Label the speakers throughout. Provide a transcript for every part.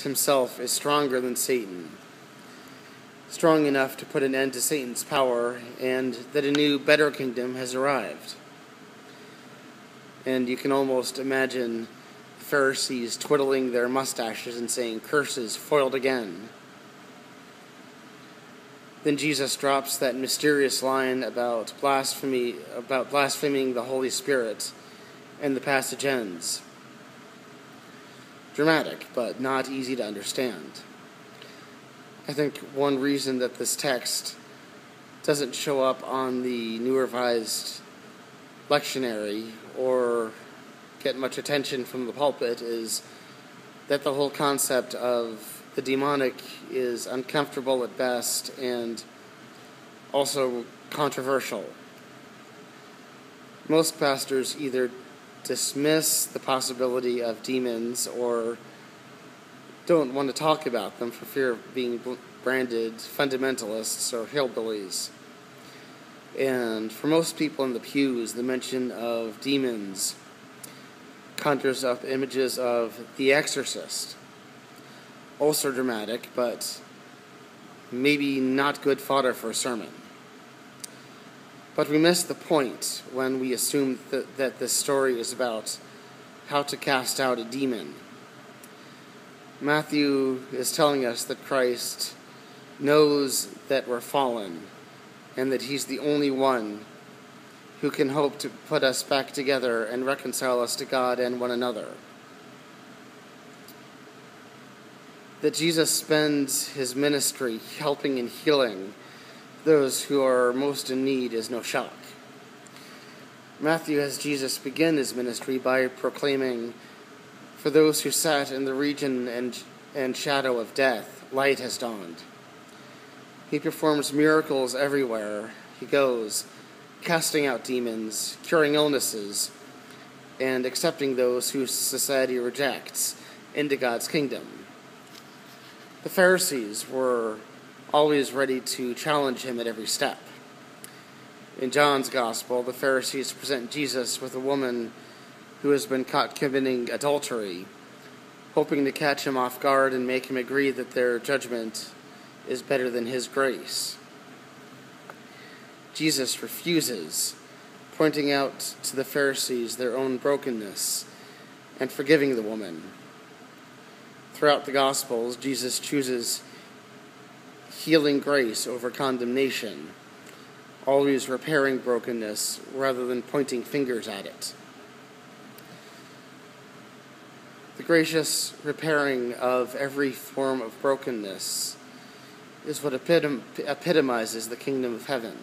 Speaker 1: himself is stronger than Satan, strong enough to put an end to Satan's power, and that a new, better kingdom has arrived. And you can almost imagine the Pharisees twiddling their mustaches and saying, "Curses, foiled again." Then Jesus drops that mysterious line about blaspheming the Holy Spirit, and the passage ends. Dramatic, but not easy to understand. I think one reason that this text doesn't show up on the New Revised Lectionary or get much attention from the pulpit is that the whole concept of the demonic is uncomfortable at best and also controversial. Most pastors either dismiss the possibility of demons or don't want to talk about them for fear of being branded fundamentalists or hillbillies. And for most people in the pews, the mention of demons conjures up images of The Exorcist. Also dramatic, but maybe not good fodder for a sermon. But we miss the point when we assume that this story is about how to cast out a demon. Matthew is telling us that Christ knows that we're fallen and that he's the only one who can hope to put us back together and reconcile us to God and one another. That Jesus spends his ministry helping and healing those who are most in need is no shock. Matthew has Jesus begin his ministry by proclaiming, "For those who sat in the region and shadow of death, light has dawned." He performs miracles everywhere he goes, casting out demons, curing illnesses, and accepting those who society rejects into God's kingdom. The Pharisees were always ready to challenge him at every step. In John's Gospel, the Pharisees present Jesus with a woman who has been caught committing adultery, hoping to catch him off guard and make him agree that their judgment is better than his grace. Jesus refuses, pointing out to the Pharisees their own brokenness and forgiving the woman. Throughout the Gospels, Jesus chooses healing grace over condemnation, always repairing brokenness rather than pointing fingers at it. The gracious repairing of every form of brokenness is what epitomizes the kingdom of heaven.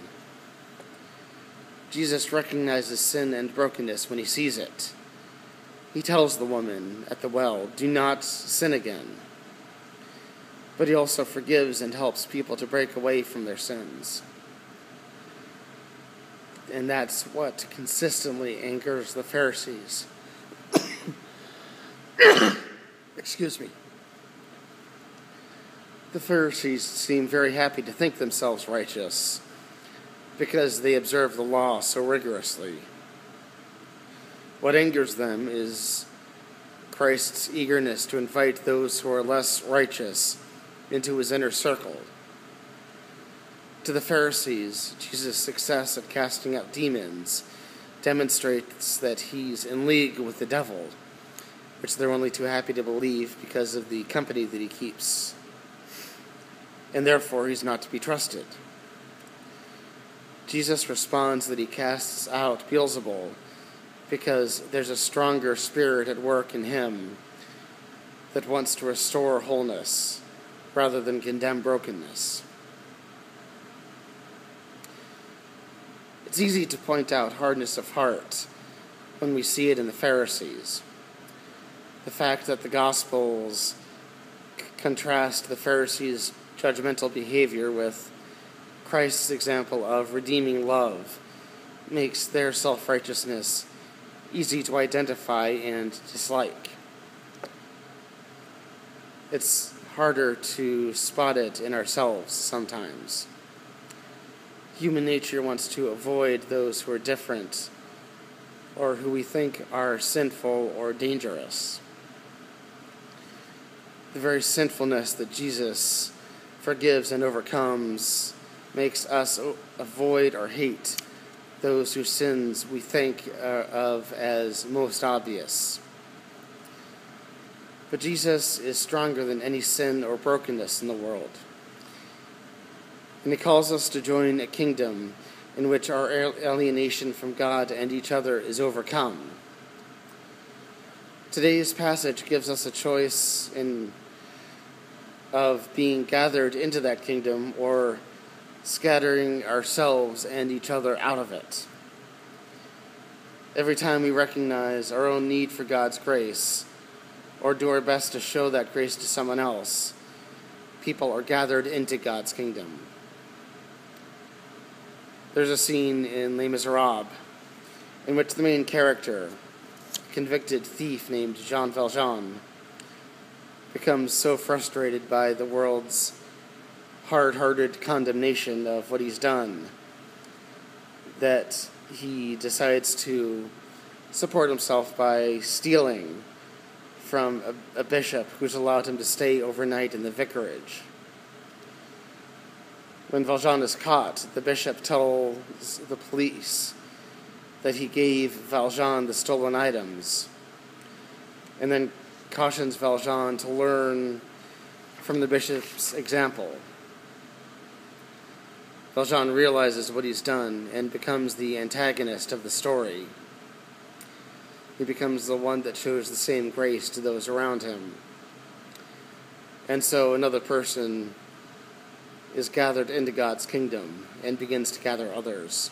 Speaker 1: Jesus recognizes sin and brokenness when he sees it. He tells the woman at the well, "Do not sin again." But he also forgives and helps people to break away from their sins. And that's what consistently angers the Pharisees. Excuse me. The Pharisees seem very happy to think themselves righteous because they observe the law so rigorously. What angers them is Christ's eagerness to invite those who are less righteous into his inner circle. To the Pharisees, Jesus' success at casting out demons demonstrates that he's in league with the devil, which they're only too happy to believe because of the company that he keeps. And therefore, he's not to be trusted. Jesus responds that he casts out Beelzebul because there's a stronger spirit at work in him that wants to restore wholeness rather than condemn brokenness. It's easy to point out hardness of heart when we see it in the Pharisees. The fact that the Gospels contrast the Pharisees' judgmental behavior with Christ's example of redeeming love makes their self-righteousness easy to identify and dislike. It's harder to spot it in ourselves sometimes. Human nature wants to avoid those who are different or who we think are sinful or dangerous. The very sinfulness that Jesus forgives and overcomes makes us avoid or hate those whose sins we think of as most obvious. But Jesus is stronger than any sin or brokenness in the world. And he calls us to join a kingdom in which our alienation from God and each other is overcome. Today's passage gives us a choice of being gathered into that kingdom or scattering ourselves and each other out of it. Every time we recognize our own need for God's grace, or do our best to show that grace to someone else, people are gathered into God's kingdom. There's a scene in Les Miserables in which the main character, a convicted thief named Jean Valjean, becomes so frustrated by the world's hard-hearted condemnation of what he's done that he decides to support himself by stealing from a bishop who's allowed him to stay overnight in the vicarage. When Valjean is caught, the bishop tells the police that he gave Valjean the stolen items, and then cautions Valjean to learn from the bishop's example. Valjean realizes what he's done and becomes the antagonist of the story. He becomes the one that shows the same grace to those around him. And so another person is gathered into God's kingdom and begins to gather others.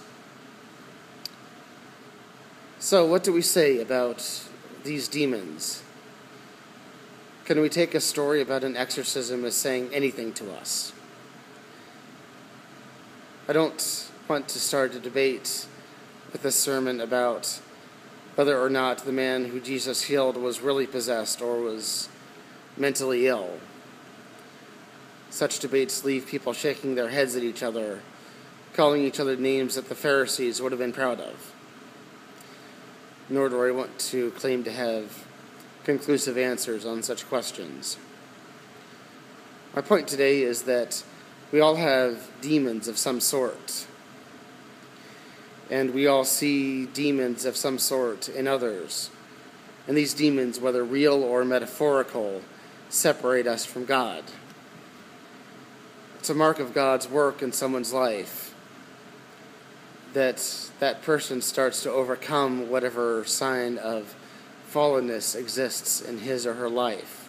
Speaker 1: So what do we say about these demons? Can we take a story about an exorcism as saying anything to us? I don't want to start a debate with this sermon about whether or not the man who Jesus healed was really possessed or was mentally ill. Such debates leave people shaking their heads at each other, calling each other names that the Pharisees would have been proud of. Nor do I want to claim to have conclusive answers on such questions. My point today is that we all have demons of some sort, and we all see demons of some sort in others. And these demons, whether real or metaphorical, separate us from God. It's a mark of God's work in someone's life that person starts to overcome whatever sign of fallenness exists in his or her life.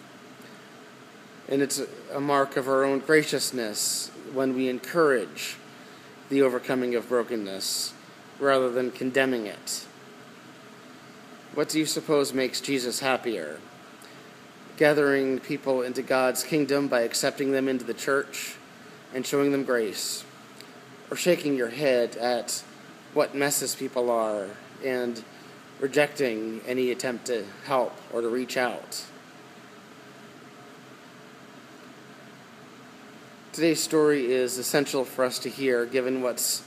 Speaker 1: And it's a mark of our own graciousness when we encourage the overcoming of brokenness rather than condemning it. What do you suppose makes Jesus happier? Gathering people into God's kingdom by accepting them into the church and showing them grace, or shaking your head at what messes people are and rejecting any attempt to help or to reach out? Today's story is essential for us to hear, given what's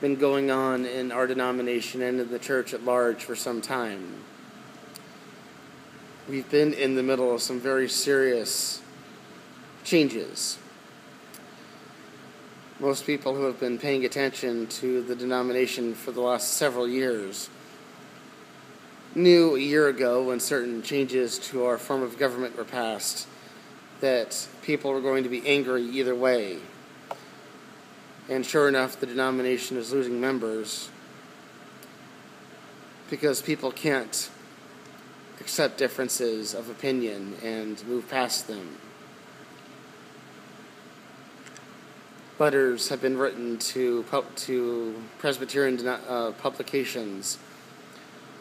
Speaker 1: been going on in our denomination and in the church at large for some time. We've been in the middle of some very serious changes. Most people who have been paying attention to the denomination for the last several years knew a year ago, when certain changes to our form of government were passed, that people were going to be angry either way. And sure enough, the denomination is losing members because people can't accept differences of opinion and move past them. Letters have been written to Presbyterian publications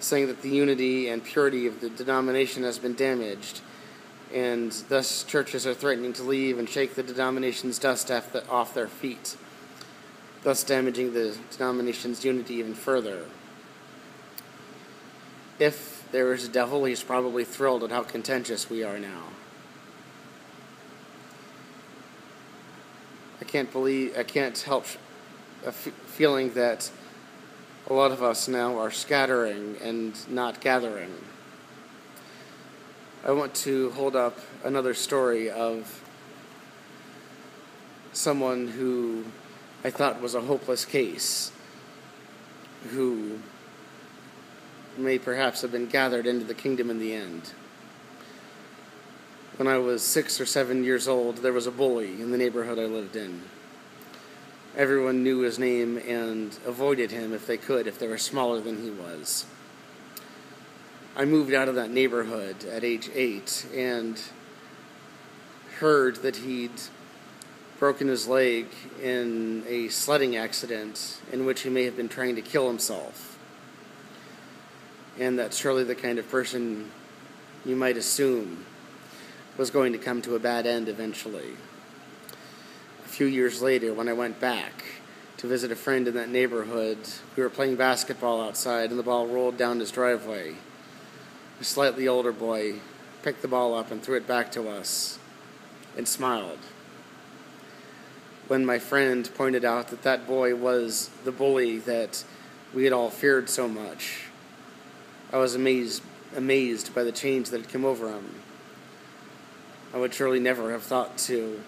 Speaker 1: saying that the unity and purity of the denomination has been damaged, and thus churches are threatening to leave and shake the denomination's dust off their feet, thus damaging the denomination's unity even further. If there is a devil, he's probably thrilled at how contentious we are now. I can't help feeling that a lot of us now are scattering and not gathering. I want to hold up another story of someone who I thought was a hopeless case, who may perhaps have been gathered into the kingdom in the end. When I was 6 or 7 years old, there was a bully in the neighborhood I lived in. Everyone knew his name and avoided him if they could, if they were smaller than he was. I moved out of that neighborhood at age 8 and heard that he'd broken his leg in a sledding accident in which he may have been trying to kill himself. And that's surely the kind of person you might assume was going to come to a bad end eventually. A few years later, when I went back to visit a friend in that neighborhood, we were playing basketball outside and the ball rolled down his driveway. A slightly older boy picked the ball up and threw it back to us and smiled. When my friend pointed out that that boy was the bully that we had all feared so much, I was amazed by the change that had come over him. I would surely never have thought to